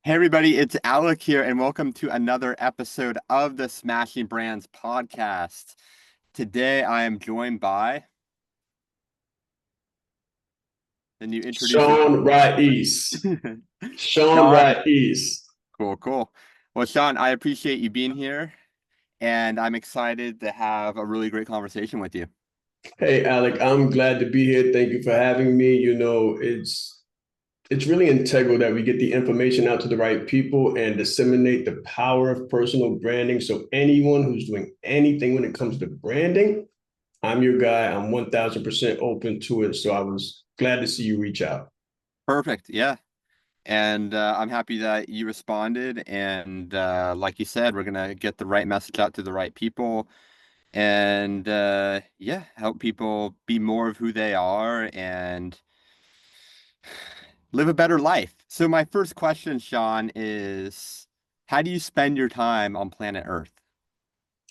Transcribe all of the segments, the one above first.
Hey everybody, it's Alec here, and welcome to another episode of the Smashing Brands podcast. Today I am joined by, and you introduce Shaan Rais. yourself. Shaan Shaan. Rais. Cool, cool. Well, Shaan, I appreciate you being here, and I'm excited to have a really great conversation with you. Hey Alec, I'm glad to be here. Thank you for having me. It's really integral that we get the information out to the right people and disseminate the power of personal branding. So anyone who's doing anything when it comes to branding, I'm your guy. I'm 1000% open to it. So I was glad to see you reach out. Perfect, yeah. And I'm happy that you responded. And like you said, we're gonna get the right message out to the right people. And yeah, help people be more of who they are and live a better life. So my first question, Shaan, is how do you spend your time on planet Earth?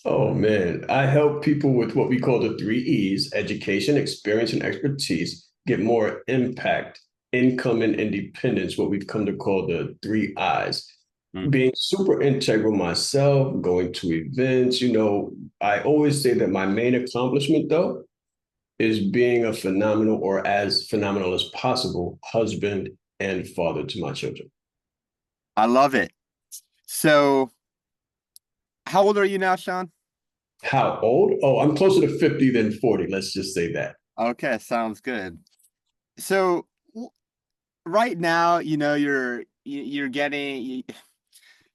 Oh man, I help people with what we call the three E's: education, experience, and expertise get more impact, income, and independence, what we've come to call the three I's. Mm. Being super integral myself, going to events, I always say that my main accomplishment, though, is being a phenomenal or as phenomenal as possible husband and father to my children. I love it. So how old are you now, Shaan? How old? Oh, I'm closer to 50 than 40. Let's just say that. Okay, sounds good. So right now, you're you're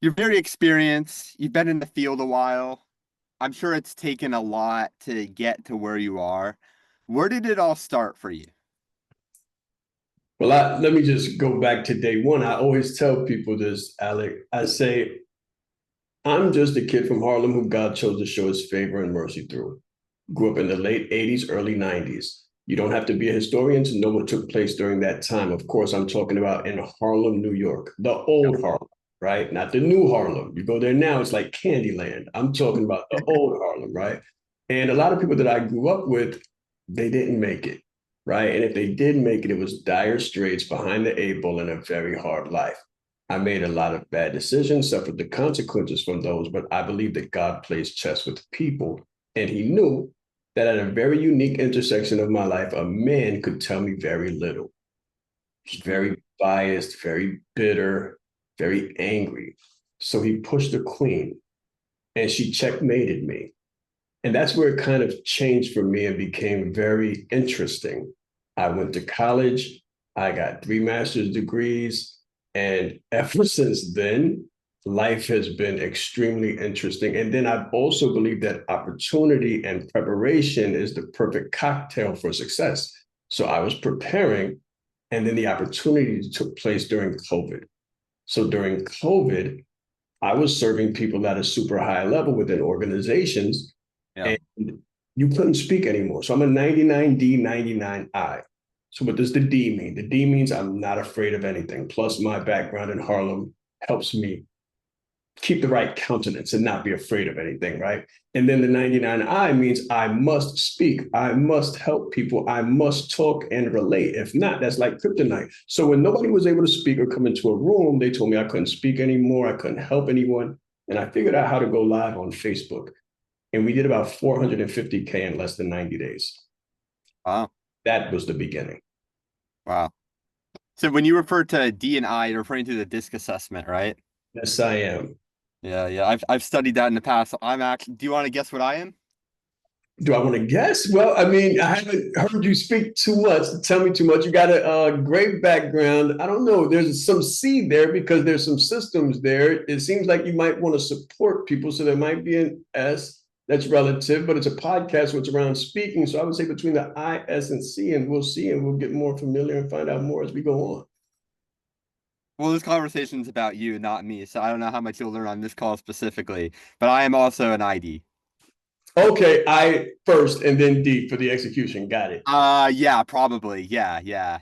very experienced. You've been in the field a while. I'm sure it's taken a lot to get to where you are. Where did it all start for you? Well, let me just go back to day one. I always tell people this, Alec. I say, I'm just a kid from Harlem who God chose to show his favor and mercy through. Grew up in the late 80s, early 90s. You don't have to be a historian to know what took place during that time. Of course, I'm talking about in Harlem, New York, the old Harlem, right? Not the new Harlem. You go there now, it's like Candyland. I'm talking about the old Harlem, right? And a lot of people that I grew up with, they didn't make it, right? And if they did make it, it was dire straits behind the eight ball and a very hard life. I made a lot of bad decisions, suffered the consequences from those, but I believe that God plays chess with people. And he knew that at a very unique intersection of my life, a man could tell me very little. He's very biased, very bitter, very angry. So he pushed the queen and she checkmated me. And that's where it kind of changed for me and became very interesting. I went to college, I got three master's degrees, and ever since then, life has been extremely interesting. And then I've also believed that opportunity and preparation is the perfect cocktail for success. So I was preparing, and then the opportunity took place during COVID. So during COVID, I was serving people at a super high level within organizations, Yeah. and you couldn't speak anymore. So I'm a 99D, 99I. So what does the D mean? The D means I'm not afraid of anything. Plus, my background in Harlem helps me keep the right countenance and not be afraid of anything, right? And then the 99I means I must speak, I must help people, I must talk and relate. If not, that's like kryptonite. So when nobody was able to speak or come into a room, they told me I couldn't speak anymore, I couldn't help anyone. And I figured out how to go live on Facebook. And we did about 450K in less than 90 days. Wow. That was the beginning. Wow. So when you refer to D and I, you're referring to the DISC assessment, right? Yes, I am. Yeah, yeah. I've studied that in the past. So I'm actually, do you want to guess what I am? Do I want to guess? Well, I mean, I haven't heard you speak too much. Tell me too much. You got a great background. I don't know. There's some seed there because there's some systems there. It seems like you might want to support people. So there might be an S that's relative, but it's a podcast, so it's around speaking. So I would say between the I, S, and C, and we'll see, and we'll get more familiar and find out more as we go on. Well, this conversation's about you, not me. So I don't know how much you'll learn on this call specifically, but I am also an ID. Okay, I first and then D for the execution. Got it. Yeah, probably. Yeah, yeah.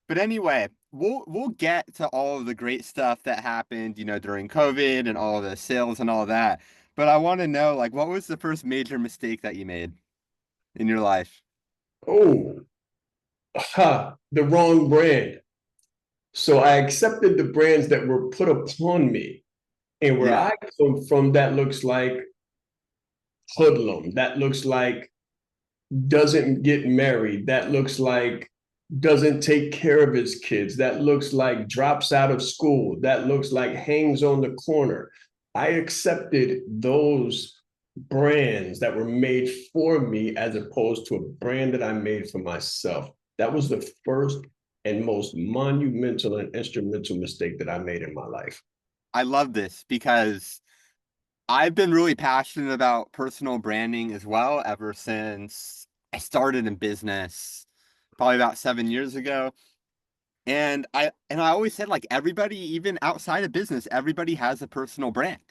But anyway, we'll get to all of the great stuff that happened, during COVID and all the sales and all that. But I want to know, like, what was the first major mistake that you made in your life? Oh, the wrong brand. So I accepted the brands that were put upon me. And where Yeah. I come from, that looks like hoodlum. That looks like doesn't get married. That looks like doesn't take care of his kids. That looks like drops out of school. That looks like hangs on the corner. I accepted those brands that were made for me as opposed to a brand that I made for myself. That was the first and most monumental and instrumental mistake that I made in my life. I love this because I've been really passionate about personal branding as well ever since I started in business probably about 7 years ago. And I always said like everybody, even outside of business, everybody has a personal brand,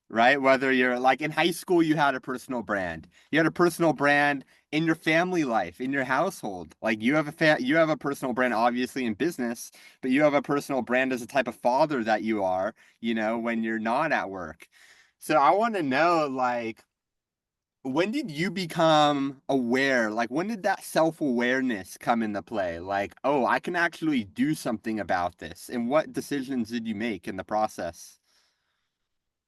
right? Whether you're like in high school, you had a personal brand. You had a personal brand in your family life, in your household. Like you have a personal brand obviously in business, but you have a personal brand as a type of father that you are, when you're not at work. So I want to know like when did you become aware? Like when did that self-awareness come into play? Like, oh, I can actually do something about this. And what decisions did you make in the process?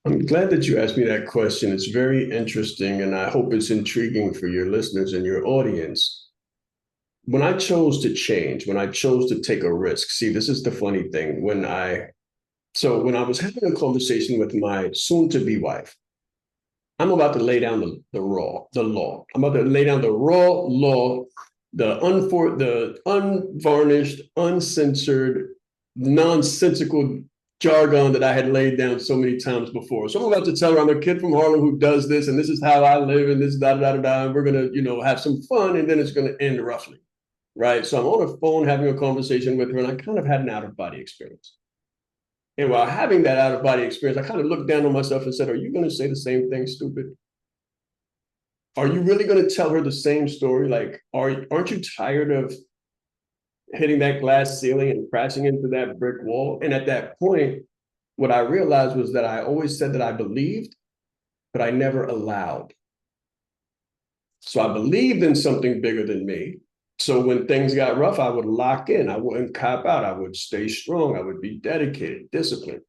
I'm glad that you asked me that question. It's very interesting, and I hope it's intriguing for your listeners and your audience. When I chose to change, when I chose to take a risk, see, this is the funny thing. When I was having a conversation with my soon-to-be wife, I'm about to lay down the law. I'm about to lay down the raw law, the unvarnished, uncensored, nonsensical jargon that I had laid down so many times before. So I'm about to tell her I'm a kid from Harlem who does this, and this is how I live, and this da da da da. And we're gonna, have some fun, and then it's gonna end roughly, right? So I'm on a phone having a conversation with her, and I kind of had an out of body experience. And while having that out of body experience, I kind of looked down on myself and said, "Are you going to say the same thing, stupid? Are you really going to tell her the same story? Like, aren't you tired of hitting that glass ceiling and crashing into that brick wall?" And at that point, what I realized was that I always said that I believed, but I never allowed. So I believed in something bigger than me. So when things got rough, I would lock in. I wouldn't cop out. I would stay strong. I would be dedicated, disciplined.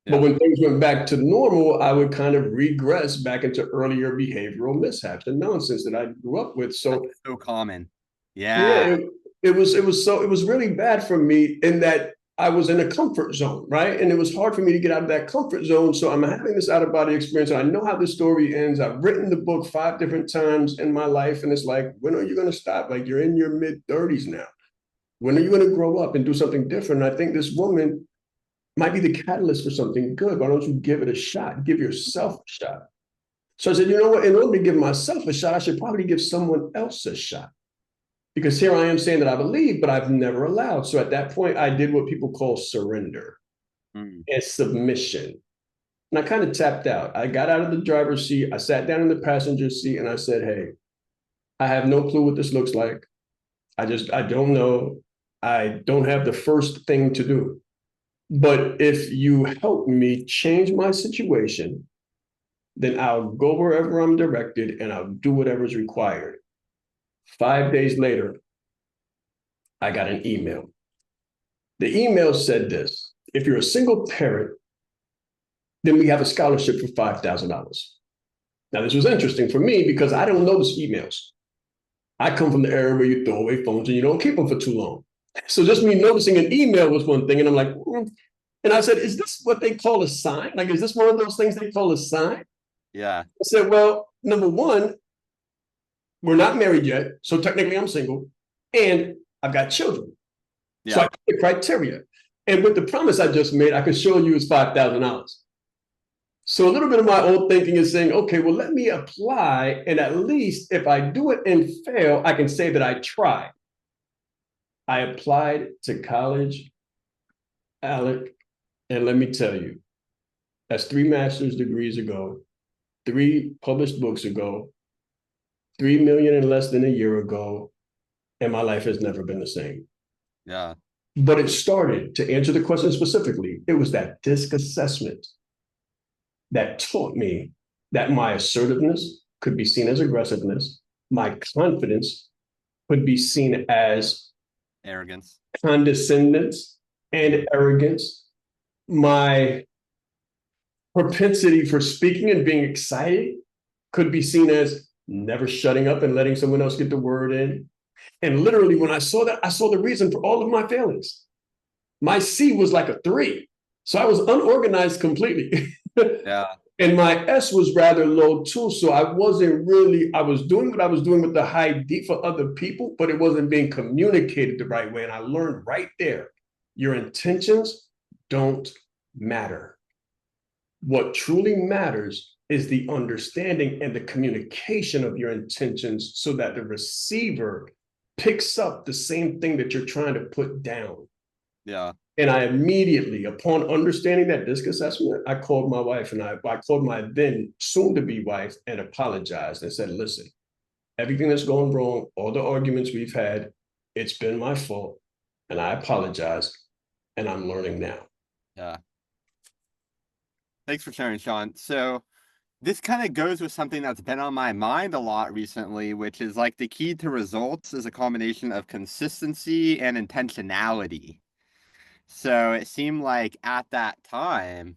But Yeah. when things went back to normal, I would kind of regress back into earlier behavioral mishaps and nonsense that I grew up with. That's So so common. yeah, Yeah. it was really bad for me in that I was in a comfort zone, right? And it was hard for me to get out of that comfort zone. So I'm having this out of body experience. And I know how the story ends. I've written the book 5 different times in my life. And it's like, when are you going to stop? Like you're in your mid 30s now. When are you going to grow up and do something different? And I think this woman might be the catalyst for something good. Why don't you give it a shot? Give yourself a shot. So I said, you know what? In order to give myself a shot, I should probably give someone else a shot. Because here I am saying that I believe, but I've never allowed. So at that point, I did what people call surrender Mm. and submission. And I kind of tapped out. I got out of the driver's seat. I sat down in the passenger seat and I said, hey, I have no clue what this looks like. I don't know. I don't have the first thing to do. But if you help me change my situation, then I'll go wherever I'm directed and I'll do whatever's required. 5 days later, I got an email. The email said this: if you're a single parent, then we have a scholarship for $5,000. Now, this was interesting for me because I don't notice emails. I come from the era where you throw away phones and you don't keep them for too long. So just me noticing an email was one thing. And I'm like, And I said, is this what they call a sign? Like, is this one of those things they call a sign? Yeah. I said, well, number one, we're not married yet. So technically I'm single and I've got children. So I Yeah. got the criteria. And with the promise I just made, I could show you is $5,000. So a little bit of my old thinking is saying, okay, well, let me apply. And at least if I do it and fail, I can say that I tried. I applied to college, Alec, and let me tell you, that's 3 master's degrees ago, 3 published books ago, 3 million in less than a year ago, and my life has never been the same. Yeah. But it started, to answer the question specifically, it was that DISC assessment that taught me that my assertiveness could be seen as aggressiveness, my confidence could be seen as Arrogance. condescendence, and arrogance, my propensity for speaking and being excited could be seen as never shutting up and letting someone else get the word in. And literally, when I saw that, I saw the reason for all of my failings. My C was like a 3. So I was unorganized completely. Yeah. And my S was rather low too. So I wasn't really, I was doing what I was doing with the high D for other people, but it wasn't being communicated the right way. And I learned right there, your intentions don't matter. What truly matters is the understanding and the communication of your intentions so that the receiver picks up the same thing that you're trying to put down. Yeah. And I immediately, upon understanding that DISC assessment, I called my wife and I called my then soon-to-be wife and apologized and said, listen, everything that's gone wrong, all the arguments we've had, it's been my fault. And I apologize. And I'm learning now. Yeah. Thanks for sharing, Shaan. So this kind of goes with something that's been on my mind a lot recently, which is like the key to results is a combination of consistency and intentionality. So it seemed like at that time,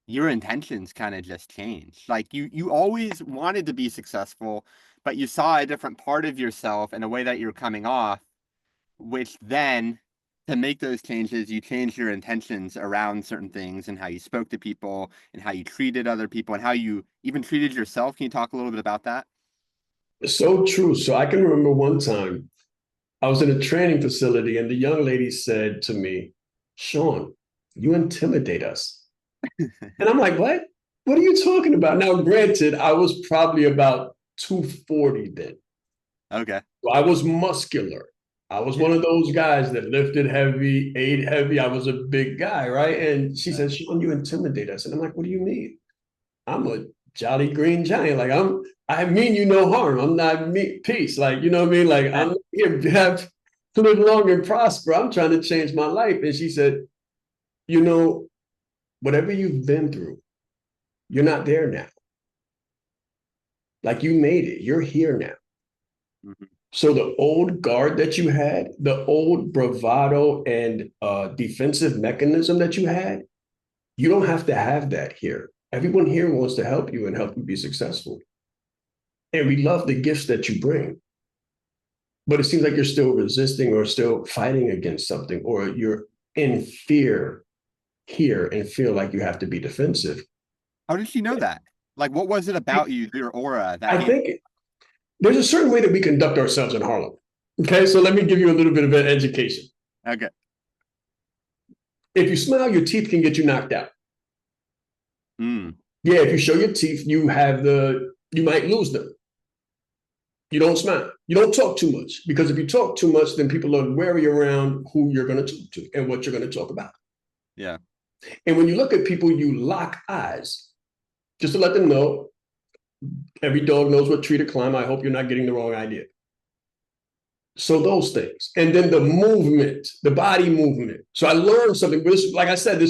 your intentions kind of just changed. Like you always wanted to be successful, but you saw a different part of yourself in a way that you're coming off, which then to make those changes, you changed your intentions around certain things and how you spoke to people and how you treated other people and how you even treated yourself. Can you talk a little bit about that? So true. So I can remember one time I was in a training facility and the young lady said to me, Shaan, you intimidate us. And I'm like, what? What are you talking about? Now, granted, I was probably about 240 then. Okay. So I was muscular. I was one Yeah. of those guys that lifted heavy, ate heavy. I was a big guy, right? And she said, Shaan, you intimidate us. And I'm like, what do you mean? I'm a jolly green giant. Like I mean you no harm. I'm not me peace. Like, you know what I mean? Like I'm here to have to live long and prosper. I'm trying to change my life. And she said, you know, whatever you've been through, you're not there now. Like you made it. You're here now. Mhm. So the old guard that you had, the old bravado and defensive mechanism that you had, you don't have to have that here. Everyone here wants to help you and help you be successful. And we love the gifts that you bring. But it seems like you're still resisting or still fighting against something, or you're in fear here and feel like you have to be defensive. How did she know that? Like, what was it about you, your aura that I made? think there's a certain way that we conduct ourselves in Harlem. Okay, so let me give you a little bit of an education. Okay. If you smile, your teeth can get you knocked out. Mm. Yeah, if you show your teeth, you might lose them. You don't smile. You don't talk too much because if you talk too much, then people are wary around who you're going to talk to and what you're going to talk about. Yeah. And when you look at people, you lock eyes just to let them know every dog knows what tree to climb. I hope you're not getting the wrong idea. So those things. And then the movement, the body movement. So I learned something. Like I said,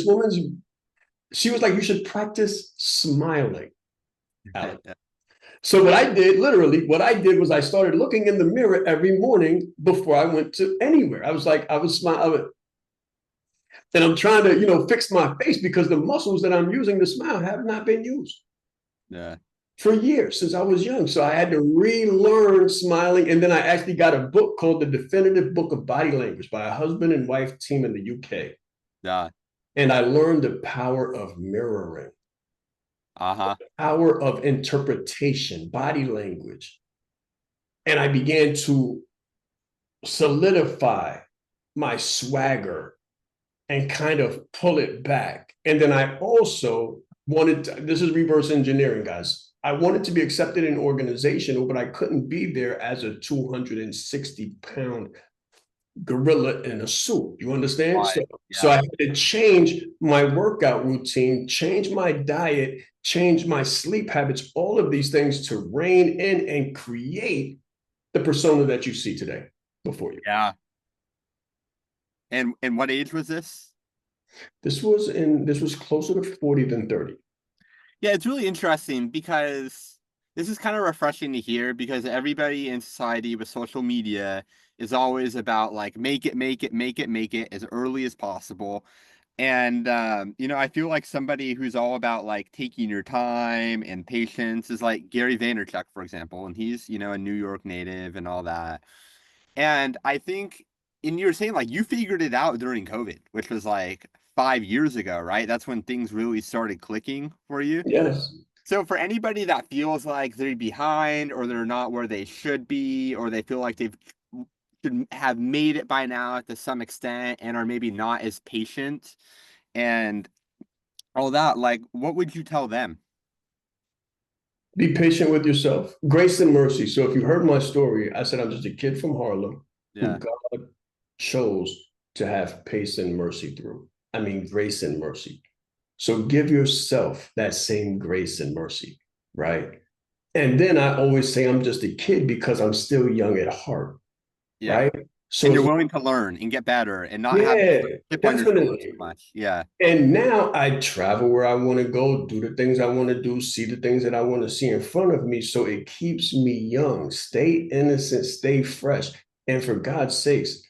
she was like, you should practice smiling, Alec. So what I did, literally, what I did was I started looking in the mirror every morning before I went to anywhere. I was like, I was smiling. And I'm trying to, fix my face because the muscles that I'm using to smile have not been used Yeah. for years since I was young. So I had to relearn smiling. And then I actually got a book called The Definitive Book of Body Language by a husband and wife team in the UK. Yeah. And I learned the power of mirroring, Uh-huh. power of interpretation, body language. And I began to solidify my swagger and kind of pull it back. And then I also this is reverse engineering, guys. I wanted to be accepted in an organization, but I couldn't be there as a 260-pound gorilla in a suit. You understand? Right. So Yeah. I had to change my workout routine, change my diet, change my sleep habits, all of these things to rein in and create the persona that you see today before you. Yeah. And what age was this? This was closer to 40 than 30. Yeah, it's really interesting because this is kind of refreshing to hear because everybody in society with social media is always about like make it, make it, make it, make it as early as possible. And I feel like somebody who's all about like taking your time and patience is like Gary Vaynerchuk, for example, and he's, a New York native and all that. And I think, and you were saying like you figured it out during COVID, which was like 5 years ago, right? That's when things really started clicking for you. Yes. So for anybody that feels like they're behind or they're not where they should be, or they feel like they've should have made it by now to some extent and are maybe not as patient and all that, like what would you tell them? Be patient with yourself. Grace and mercy. So if you heard my story, I said I'm just a kid from Harlem who Yeah. God chose to have pace and mercy through. I mean, grace and mercy. So give yourself that same grace and mercy, right? And then I always say I'm just a kid because I'm still young at heart, Yeah. right? And So you're willing to learn and get better and not have yeah, a chip on your shoulder too definitely. much. Yeah. And now I travel where I want to go, do the things I want to do, see the things that I want to see in front of me. So it keeps me young. Stay innocent, stay fresh. And for God's sakes,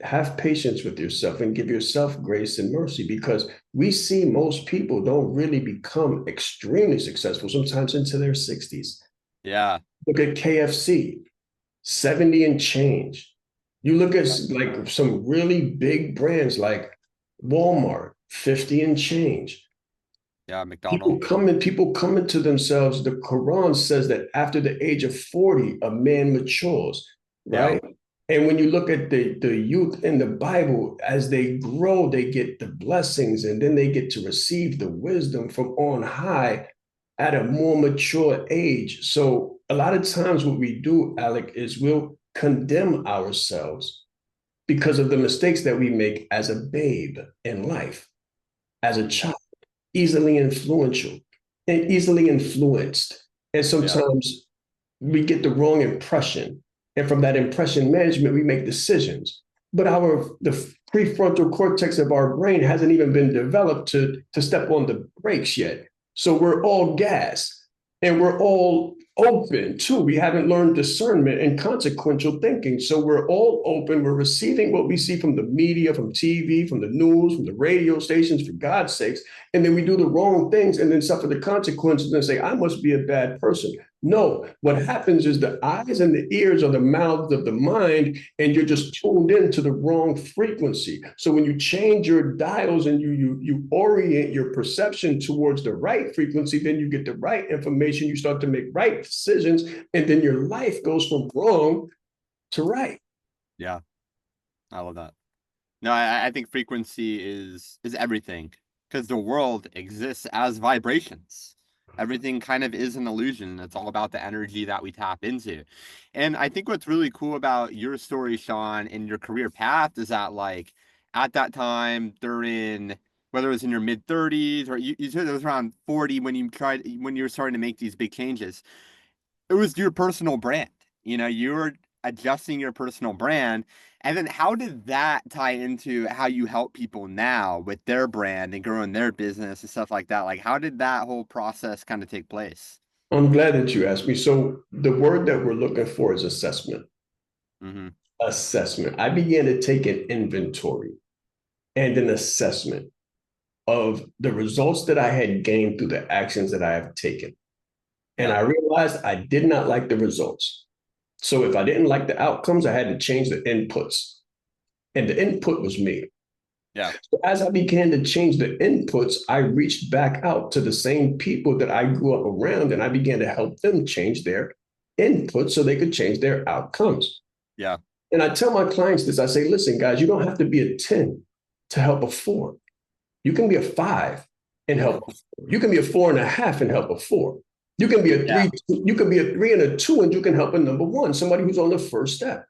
have patience with yourself and give yourself grace and mercy, because we see most people don't really become extremely successful, sometimes into their 60s. Yeah. Look at KFC, 70 and change. You look at like some really big brands like Walmart, 50 and change. Yeah. McDonald's. People come into themselves. The Quran says that after the age of 40, a man matures, Yeah. right? And when you look at the youth in the Bible, as they grow, they get the blessings and then they get to receive the wisdom from on high at a more mature age. So a lot of times what we do, Alec, is we'll condemn ourselves because of the mistakes that we make as a babe in life, as a Mhm. child, easily influential and easily influenced. And Yeah. sometimes we get the wrong impression. And from that impression management, we make decisions. But the prefrontal cortex of our brain hasn't even been developed to step on the brakes yet. So we're all gas and we're all open too. We haven't learned discernment and consequential thinking. So we're all open. We're receiving what we see from the media, from TV, from the news, from the radio stations, for God's sakes. And then we do the wrong things and then suffer the consequences and say, I must be a bad person. No, what happens is the eyes and the ears are the mouths of the mind, and you're just tuned into the wrong frequency. So when you change your dials and you orient your perception towards the right frequency, then you get the right information. You start to make right decisions, and then your life goes from wrong to right. Yeah. I love that. No, I think frequency is everything because the world exists as vibrations. Everything kind of is an illusion. It's all about the energy that we tap into. And I think what's really cool about your story, Shaan, and your career path is that like at that time during whether it was in your mid 30s or you said it was around 40 when you were starting to make these big changes, it was your personal brand. You were adjusting your personal brand. And then how did that tie into how you help people now with their brand and growing their business and stuff like that? Like, how did that whole process kind of take place? I'm glad that you asked me. So the word that we're looking for is assessment. Mm-hmm. Assessment. I began to take an inventory and an assessment of the results that I had gained through the actions that I have taken. And Yeah. I realized I did not like the results. So if I didn't like the outcomes, I had to change the inputs. And the input was me. Yeah. So as I began to change the inputs, I reached back out to the same people that I grew up around and I began to help them change their inputs so they could change their outcomes. Yeah. And I tell my clients this, I say, listen, guys, you don't have to be a 10 to help a 4. You can be a 5 and help a 4. You can be a 4.5 and help a 4. You can be a Yeah. 3, you can be a 3 and a 2, and you can help a number 1, somebody who's on the first step.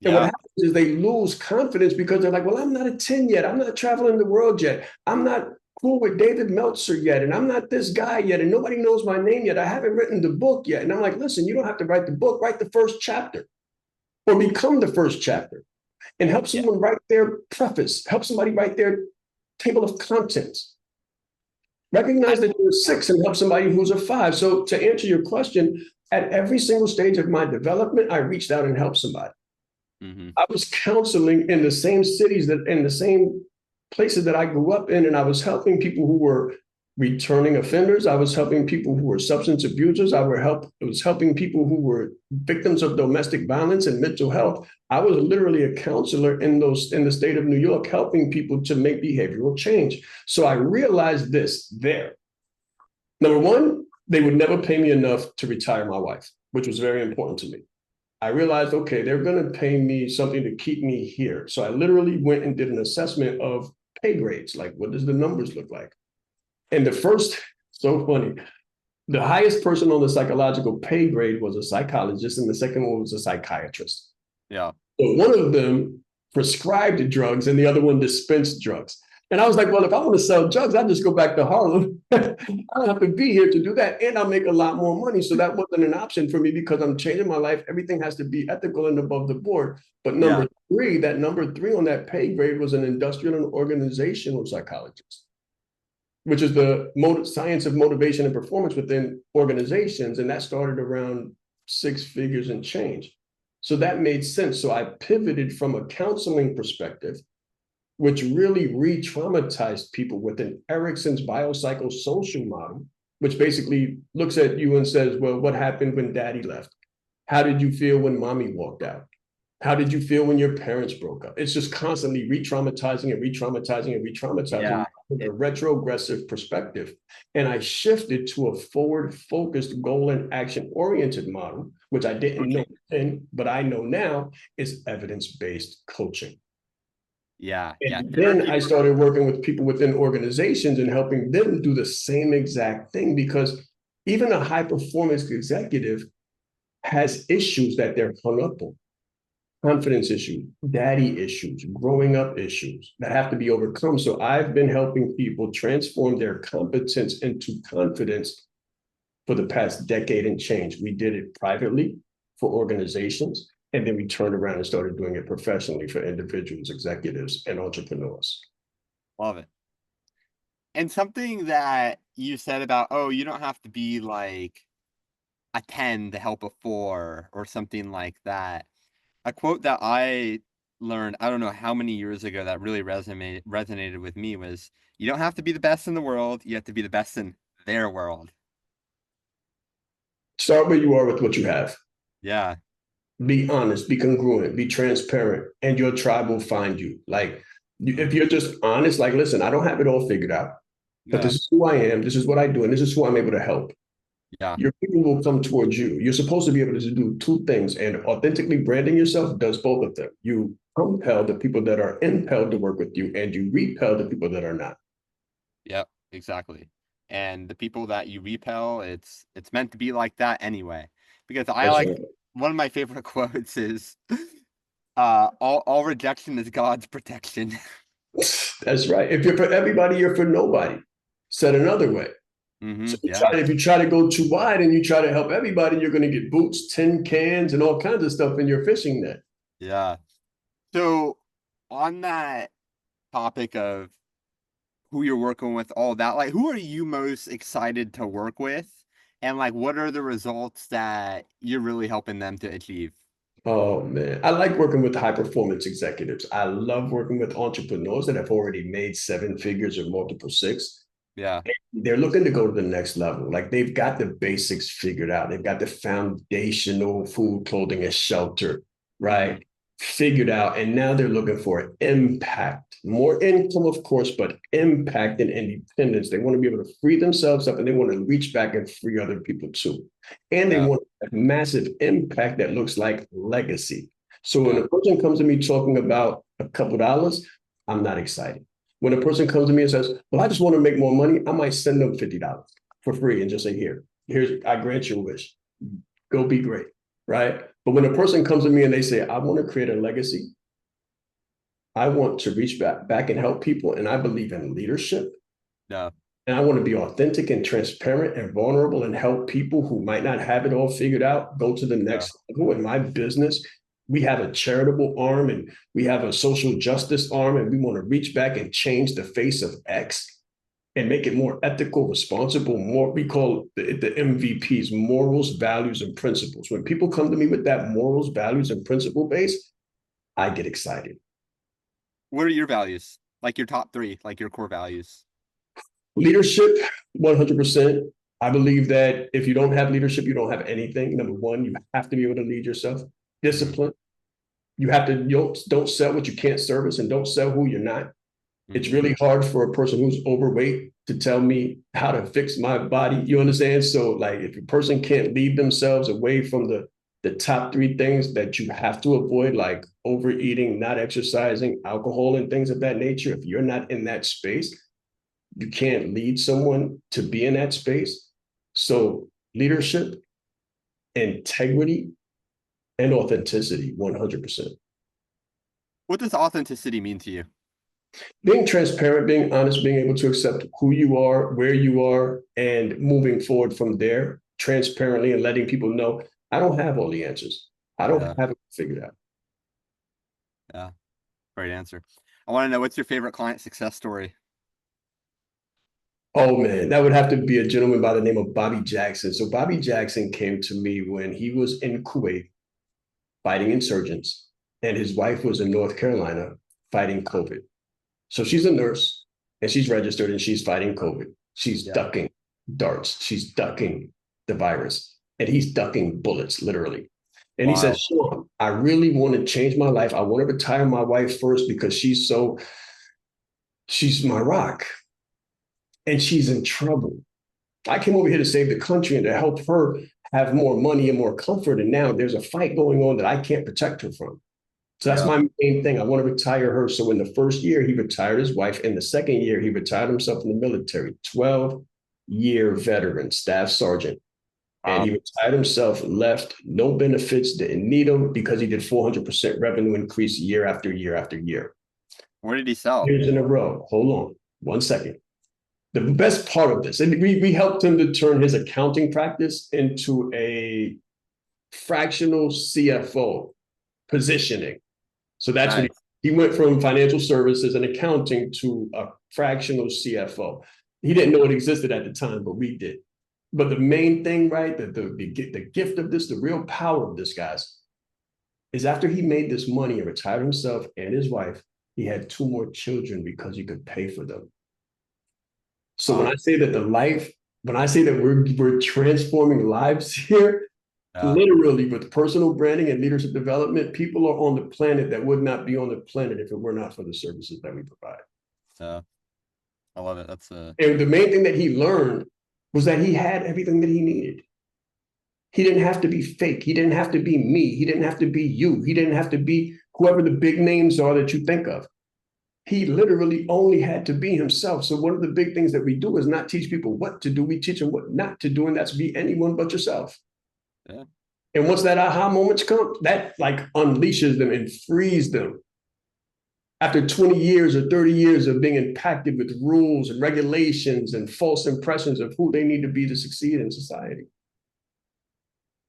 And what Yeah. happens is they lose confidence because they're like, well, I'm not a 10 yet. I'm not traveling the world yet. I'm not cool with David Meltzer yet. And I'm not this guy yet. And nobody knows my name yet. I haven't written the book yet. And I'm like, listen, you don't have to write the book, write the first chapter or become the first chapter and help Yeah. someone write their preface, help somebody write their table of contents. I, Recognize that you're a yeah. 6 and help somebody who's a 5. So to answer your question, at every single stage of my development, I reached out and helped somebody. Hmm. I was counseling in the same cities that in the same places that I grew up in, and I was helping people who were returning offenders. I was helping people who were substance abusers. I was helping people who were victims of domestic violence and mental health. I was literally a counselor in the state of New York, helping people to make behavioral change. So I realized this there. Number one, they would never pay me enough to retire my wife, which was very important to me. I realized, okay, they're going to pay me something to keep me here. So I literally went and did an assessment of pay grades. Like, what does the numbers look like? And the first, so funny, the highest person on the psychological pay grade was a psychologist, and the second one was a psychiatrist. Yeah. So one of them prescribed drugs and the other one dispensed drugs. And I was like, well, if I want to sell drugs, I'll just go back to Harlem. I don't have to be here to do that. And I'll make a lot more money. So that wasn't an option for me because I'm changing my life. Everything has to be ethical and above the board. But Yeah. number three on that pay grade was an industrial and organizational psychologist, which is the science of motivation and performance within organizations. And that started around 6 figures and change. So that made sense. So I pivoted from a counseling perspective, which really re-traumatized people with an Erickson's biopsychosocial model, which basically looks at you and says, well, what happened when daddy left? How did you feel when mommy walked out? How did you feel when your parents broke up? It's just constantly re-traumatizing and re-traumatizing and re-traumatizing Yeah. with a retrogressive perspective. And I shifted to a forward-focused, goal and action-oriented model, which I didn't know then, but I know now is evidence-based coaching. Yeah. Yeah. And then I started working with people within organizations and helping them do the same exact thing, because even a high-performance executive has issues that they're hung up on. Confidence issues, daddy issues, growing up issues that have to be overcome. So I've been helping people transform their competence into confidence for the past decade and change. We did it privately for organizations, and then we turned around and started doing it professionally for individuals, executives, and entrepreneurs. Love it. And something that you said about, oh, you don't have to be like a 10 to help a 4 or something like that. A quote that I learned, I don't know how many years ago, that really resonated with me was, you don't have to be the best in the world, you have to be the best in their world. Start where you are with what you have. Yeah. Be honest, be congruent, be transparent, and your tribe will find you. Like, if you're just honest, like, listen, I don't have it all figured out, but Yeah. this is who I am, this is what I do, and this is who I'm able to help. Yeah. Your people will come towards you. You're supposed to be able to do two things, and authentically branding yourself does both of them. You compel the people that are impelled to work with you, and you repel the people that are not. Yep, exactly. And the people that you repel, it's meant to be like that anyway. Because I That's like, right. one of my favorite quotes is, all rejection is God's protection. That's right. If you're for everybody, you're for nobody. Said another way. So Yeah. if you try to go too wide and you try to help everybody, you're going to get boots, tin cans, and all kinds of stuff in your fishing net. Yeah. So on that topic of who you're working with, all that, like, who are you most excited to work with? And like, what are the results that you're really helping them to achieve? Oh man, I like working with high performance executives. I love working with entrepreneurs that have already made 7 figures or multiple six. Yeah. They're looking to go to the next level. Like, they've got the basics figured out. They've got the foundational food, clothing, and shelter, Hmm. right? Figured out. And now they're looking for impact, more income, of course, but impact and independence. They want to be able to free themselves up, and they want to reach back and free other people too. And they Yeah. want a massive impact that looks like legacy. So when Yeah. a person comes to me talking about a couple dollars, I'm not excited. When a person comes to me and says, well, I just want to make more money, I might send them $50 for free and just say, I grant your wish. Go be great. Right. But when a person comes to me and they say, I want to create a legacy, I want to reach back and help people. And I believe in leadership. Yeah. And I want to be authentic and transparent and vulnerable and help people who might not have it all figured out go to the Yeah. next level. In my business, we have a charitable arm and we have a social justice arm, and we want to reach back and change the face of X and make it more ethical, responsible, more, we call the MVPs, morals, values, and principles. When people come to me with that morals, values, and principle base, I get excited. What are your values? Like your top three, like your core values? Leadership, 100%. I believe that if you don't have leadership, you don't have anything. Number one, you have to be able to lead yourself. Mm-hmm. Discipline. You don't sell what you can't service and don't sell who you're not. It's Mm-hmm. really hard for a person who's overweight to tell me how to fix my body. You understand? So, like, if a person can't lead themselves away from the top three things that you have to avoid, like overeating, not exercising, alcohol, and things of that nature, if you're not in that space, you can't lead someone to be in that space. So, leadership, integrity, and authenticity, 100%. What does authenticity mean to you? Being transparent, being honest, being able to accept who you are, where you are, and moving forward from there transparently and letting people know I don't have all the answers. I don't Yeah, have it figured out. yeah, great answer. I want to know, what's your favorite client success story? Oh man, that would have to be a gentleman by the name of Bobby Jackson. So Bobby Jackson came to me when he was in Kuwait fighting insurgents, and his wife was in North Carolina fighting COVID. So she's a nurse and she's registered and she's fighting COVID. She's Yeah. ducking darts. She's ducking the virus and he's ducking bullets, literally. And he says, Wow. Shaan, I really want to change my life. I want to retire my wife first because she's my rock and she's in trouble. I came over here to save the country and to help her have more money and more comfort. And now there's a fight going on that I can't protect her from. So that's Yeah. my main thing. I want to retire her. So in the first year, he retired his wife. In the second year, he retired himself in the military, 12-year veteran, staff sergeant. And Wow. he retired himself, left, no benefits, didn't need them because he did 400% revenue increase year after year after year. Where did he sell? Years in a row. Hold on 1 second. The best part of this, and we helped him to turn his accounting practice into a fractional CFO positioning. So that's what Nice. he went from financial services and accounting to a fractional CFO. He didn't know it existed at the time, but we did. But the main thing, right, the gift of this, the real power of this, guys, is after he made this money and retired himself and his wife, he had two more children because he could pay for them. So Wow. when I say that we're transforming lives here, Yeah. literally with personal branding and leadership development, people are on the planet that would not be on the planet if it were not for the services that we provide. So I love it. That's And the main thing that he learned was that he had everything that he needed. He didn't have to be fake. He didn't have to be me. He didn't have to be you. He didn't have to be whoever the big names are that you think of. He literally only had to be himself. So one of the big things that we do is not teach people what to do. We teach them what not to do, and that's be anyone but yourself. yeah. And once that aha moments come, that like unleashes them and frees them. After 20 years or 30 years of being impacted with rules and regulations and false impressions of who they need to be to succeed in society.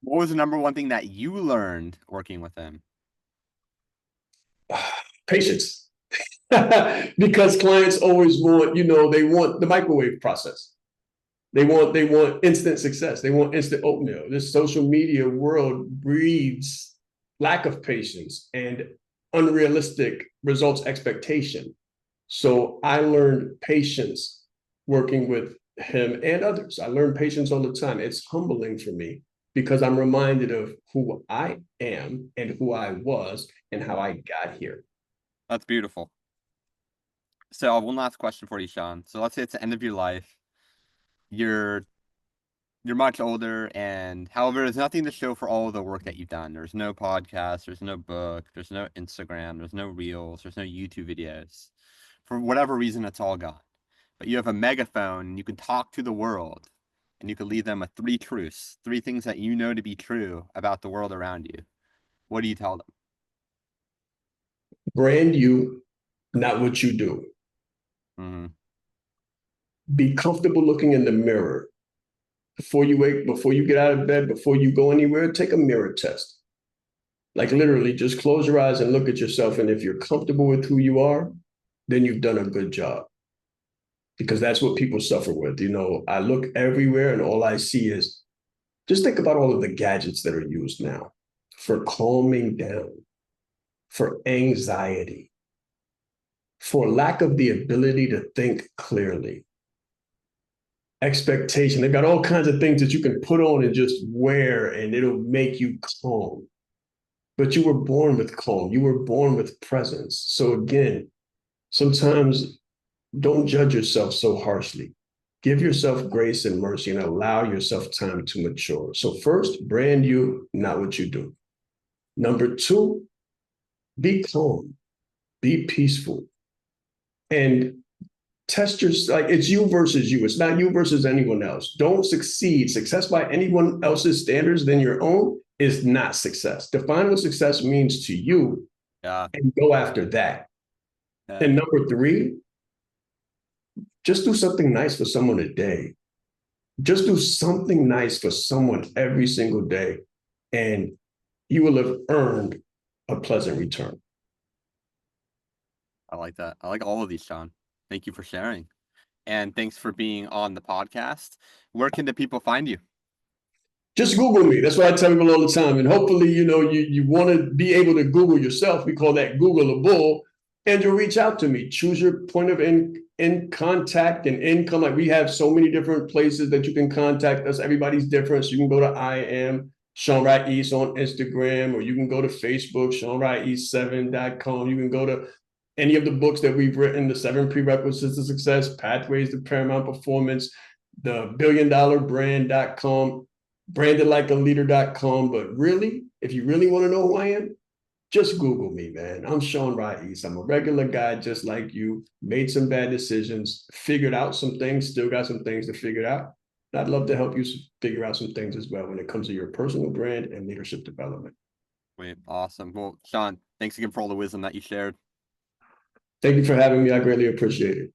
What was the number one thing that you learned working with him? Patience. Because clients always want, they want the microwave process. They want instant success. They want instant oatmeal. This social media world breeds lack of patience and unrealistic results expectation. So I learned patience working with him and others. I learned patience all the time. It's humbling for me because I'm reminded of who I am and who I was and how I got here. That's beautiful. So one last question for you, Shaan. So let's say it's the end of your life. You're you're much older, and however, there's nothing to show for all of the work that you've done. There's no podcast, there's no book, there's no Instagram, there's no reels, there's no YouTube videos. For whatever reason, it's all gone. But you have a megaphone, and you can talk to the world, and you can leave them with three truths, three things that you know to be true about the world around you. What do you tell them? Brand you, not what you do. Mm-hmm. Be comfortable looking in the mirror. Before you wake, before you get out of bed, before you go anywhere, take a mirror test. Like literally, just close your eyes and look at yourself. And if you're comfortable with who you are, then you've done a good job. Because that's what people suffer with. I look everywhere and all I see is just think about all of the gadgets that are used now for calming down. for anxiety, for lack of the ability to think clearly, expectation. They've got all kinds of things that you can put on and just wear, and it'll make you calm. But you were born with calm. You were born with presence. So again, sometimes don't judge yourself so harshly. Give yourself grace and mercy and allow yourself time to mature. So first, brand you, not what you do. Number two, be calm, be peaceful, and test your, like, it's you versus you. It's not you versus anyone else. Don't succeed. Success by anyone else's standards than your own is not success. Define what success means to you, and go after that. And number three, just do something nice for someone a day. Just do something nice for someone every single day, and you will have earned a pleasant return. I like that. I like all of these, Shaan. Thank you for sharing. And thanks for being on the podcast. Where can the people find you? Just Google me. That's what I tell people all the time. And hopefully, you want to be able to Google yourself. We call that Googleable. And you'll reach out to me. Choose your point of in contact and income. Like, we have so many different places that you can contact us. Everybody's different. So you can go to I am Shaan Rais on Instagram, or you can go to Facebook, ShaanRais7.com. You can go to any of the books that we've written, the 7 Prerequisites to Success, Pathways to Paramount Performance, the BillionDollarBrand.com, brandedlikealeader.com. But really, if you really want to know who I am, just Google me, man. I'm Shaan Rais. I'm a regular guy just like you, made some bad decisions, figured out some things, still got some things to figure out. And I'd love to help you figure out some things as well when it comes to your personal brand and leadership development. Wait, awesome. Well, Shaan, thanks again for all the wisdom that you shared. Thank you for having me. I greatly appreciate it.